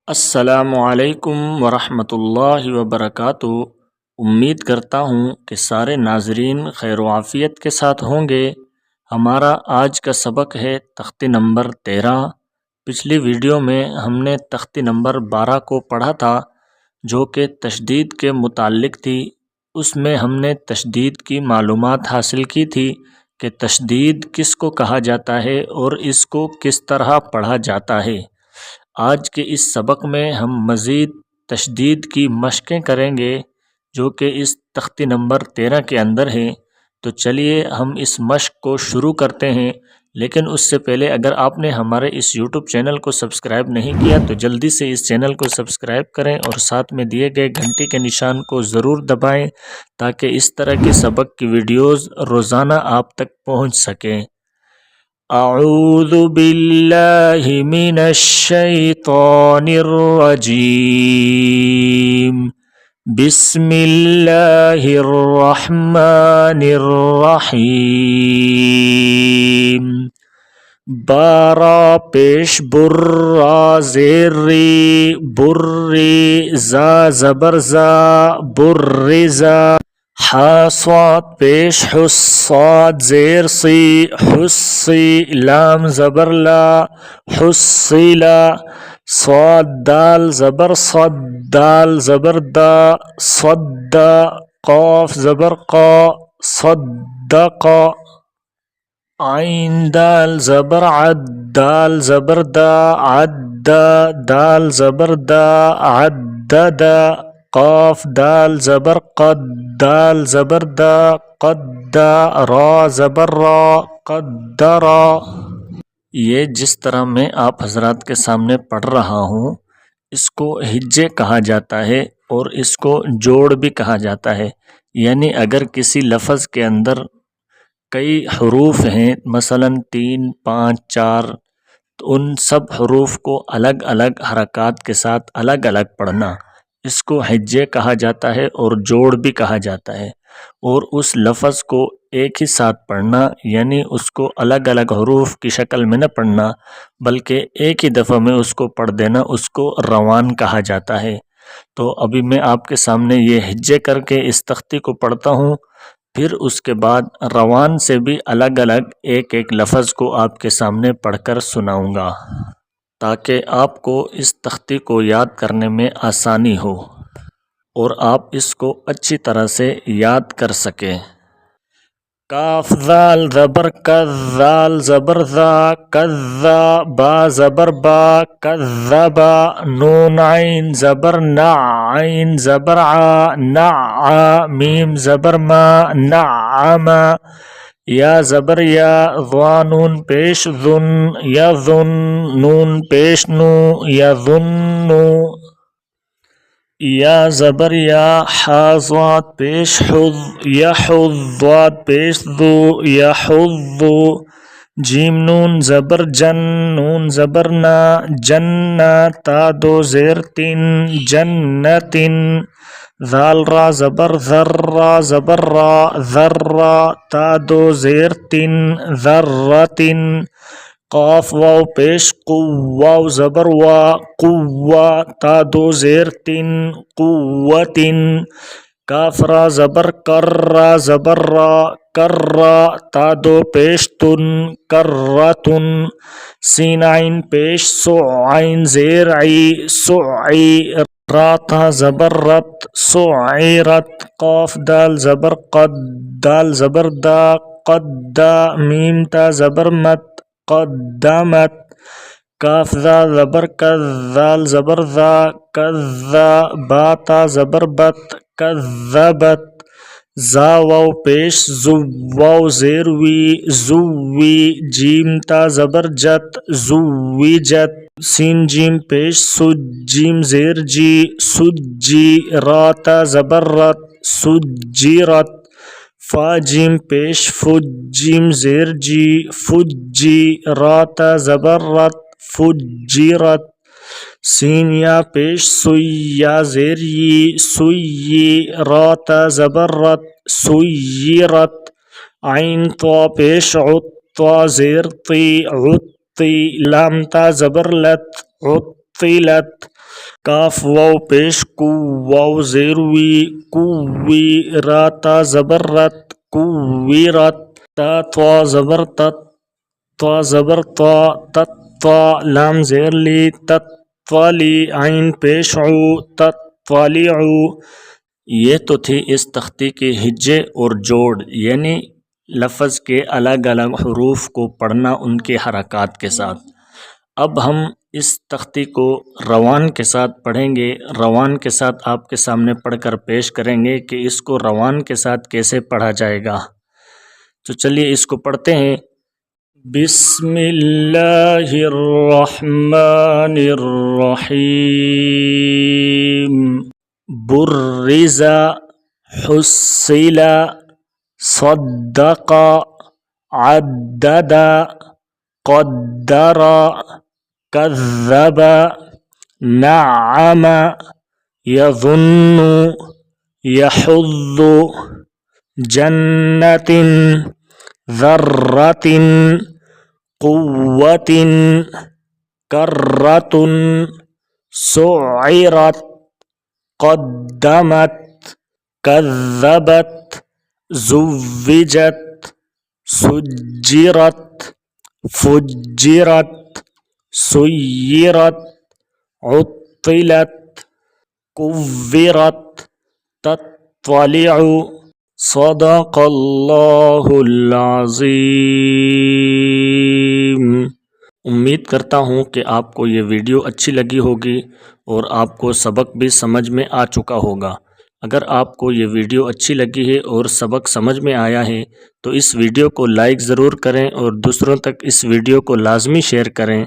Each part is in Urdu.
السلام علیکم ورحمۃ اللہ وبرکاتہ۔ امید کرتا ہوں کہ سارے ناظرین خیر و عافیت کے ساتھ ہوں گے۔ ہمارا آج کا سبق ہے تختی نمبر 13۔ پچھلی ویڈیو میں ہم نے تختی نمبر 12 کو پڑھا تھا جو کہ تشدید کے متعلق تھی۔ اس میں ہم نے تشدید کی معلومات حاصل کی تھی کہ تشدید کس کو کہا جاتا ہے اور اس کو کس طرح پڑھا جاتا ہے۔ آج کے اس سبق میں ہم مزید تشدید کی مشقیں کریں گے جو کہ اس تختی نمبر 13 کے اندر ہیں۔ تو چلیے ہم اس مشق کو شروع کرتے ہیں، لیکن اس سے پہلے اگر آپ نے ہمارے اس یوٹیوب چینل کو سبسکرائب نہیں کیا تو جلدی سے اس چینل کو سبسکرائب کریں اور ساتھ میں دیے گئے گھنٹی کے نشان کو ضرور دبائیں تاکہ اس طرح کے سبق کی ویڈیوز روزانہ آپ تک پہنچ سکیں۔ اعوذ باللہ من الشیطان الرجیم، بسم اللہ الرحمن الرحیم۔ بارا پیش برا زیری بری زا زبر زا برزا۔ حا صاد پیش حس صاد زیر سی حسی لام زبر لا حصیلا۔ صاد دال زبر صد دال زبر دا صد قاف زبر قا صدقا۔ عین دال زبر عد دال زبر دا عد دال زبر دا عددا۔ قاف دال زبر قد دال زبر دا قد را زبر را قدرا۔ یہ جس طرح میں آپ حضرات کے سامنے پڑھ رہا ہوں اس کو ہجے کہا جاتا ہے اور اس کو جوڑ بھی کہا جاتا ہے۔ یعنی اگر کسی لفظ کے اندر کئی حروف ہیں، مثلا 3 5 4، تو ان سب حروف کو الگ الگ حرکات کے ساتھ الگ الگ پڑھنا، اس کو ہجے کہا جاتا ہے اور جوڑ بھی کہا جاتا ہے۔ اور اس لفظ کو ایک ہی ساتھ پڑھنا، یعنی اس کو الگ الگ حروف کی شکل میں نہ پڑھنا بلکہ ایک ہی دفعہ میں اس کو پڑھ دینا، اس کو روان کہا جاتا ہے۔ تو ابھی میں آپ کے سامنے یہ ہجے کر کے اس تختی کو پڑھتا ہوں، پھر اس کے بعد روان سے بھی الگ الگ ایک ایک لفظ کو آپ کے سامنے پڑھ کر سناؤں گا تاکہ آپ کو اس تختی کو یاد کرنے میں آسانی ہو اور آپ اس کو اچھی طرح سے یاد کر سکیں۔ کاف ذال زبر کذ ذال زبر ذا کذا با زبر با کذبا۔ نون عین زبر نع عین زبر ع نع میم زبر ما نعما۔ یا زبر یا ضا نون پیش ذن یظن نون پیش نو یظنو۔ یا زبر یا حا ضاد پیش حظ یحظ ضاد پیش ذو یحظو۔ جیم نون زبر جن نون زبر نا جنا تا دو زیر تن جنتن۔ ذال را زبر ذر را زبر را ذرا تا دو زیر تن ذرتن۔ قاف واو پیش قو واو زبر وا قوا تا دو زیر تن قوتن۔ کاف را زبر کر را زبر را کرا تا دو پیش تن کرتن۔ سین عین پیش سع عین زیر عی سعی را تا زبر رت سعرت۔ قاف دال زبر قد دال زبر دا قدا میم تا زبر مت قدمت۔ کاف ذا زبر کذ ذال زبر ذا کذا با تا زبر بت کذبت۔ زا واو پیش زو واو زیر وی زوی جیم تا زبر جت زوجت۔ سین جیم پیش سج جیم زیر جی سجی را تا زبر رت سجرت۔ فا جیم پیش فج جیم زیر جی فجی را تا زبر رت فجرت۔ سین یا پیش سوی یا زیر یی سویی را تا زبر رت سیرت۔ عین طا پیش عط طا زیر طی عطی لام تا زبر لت عطلت۔ کاف واو پیش کو واو زیر وی کوی را تا زبر رت کویرت تا توا زبر تت توا زبر توا تت توا لام زیر لی تت توالی عین پیش عو تت توالیعو۔ یہ تو تھی اس تختی کے ہجے اور جوڑ، یعنی لفظ کے الگ الگ حروف کو پڑھنا ان کے حرکات کے ساتھ۔ اب ہم اس تختی کو روان کے ساتھ پڑھیں گے، روان کے ساتھ آپ کے سامنے پڑھ کر پیش کریں گے کہ اس کو روان کے ساتھ کیسے پڑھا جائے گا۔ تو چلیے اس کو پڑھتے ہیں۔ بسم اللہ الرحمن الرحیم۔ برز، حصل، صدق، عدد، قدر، کذب، نعم، یظن، یحض، جنت، ذرۃ، قوۃ، کرۃ، سعرت، قدمت، کذبت، زوجت، سجرت، فجرت، سیرت، عطلت، کورت، تطلع۔ صدق اللہ العظیم۔ امید کرتا ہوں کہ آپ کو یہ ویڈیو اچھی لگی ہوگی اور آپ کو سبق بھی سمجھ میں آ چکا ہوگا۔ اگر آپ کو یہ ویڈیو اچھی لگی ہے اور سبق سمجھ میں آیا ہے تو اس ویڈیو کو لائک ضرور کریں اور دوسروں تک اس ویڈیو کو لازمی شیئر کریں،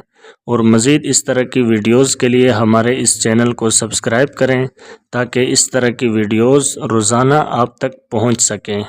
اور مزید اس طرح کی ویڈیوز کے لیے ہمارے اس چینل کو سبسکرائب کریں تاکہ اس طرح کی ویڈیوز روزانہ آپ تک پہنچ سکیں۔